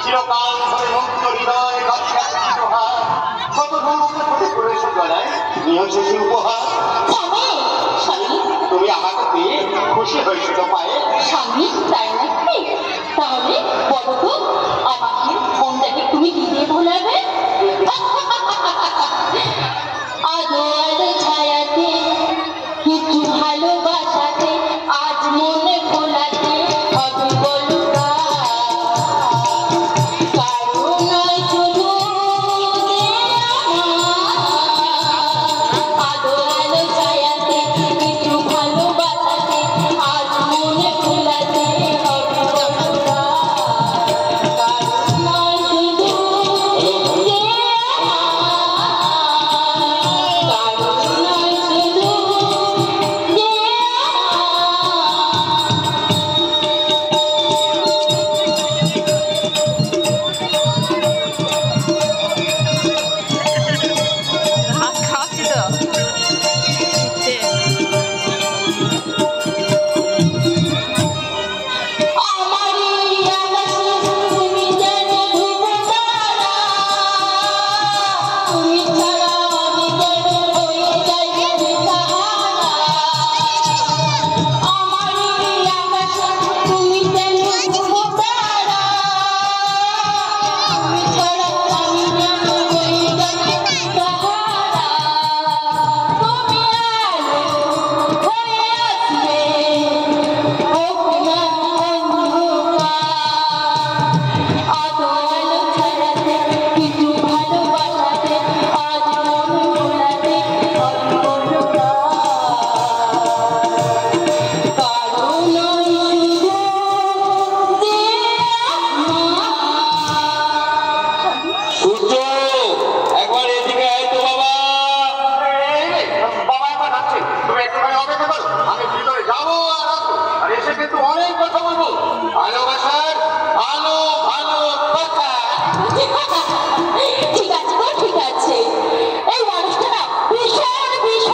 চিরকাল ধরে মুক্ত হৃদয় কাছে কত রূপ করে করেছে গলায় তুমি হচ্ছে সে উপহার। স্বামী, তুমি আমাকে পেয়ে খুশি হয়েছো তো পায়ে? স্বামী, তাই নাকি? তাহলে বলো তো আমাকে কোনটাকে তুমি কি দিয়ে ভোলাবে?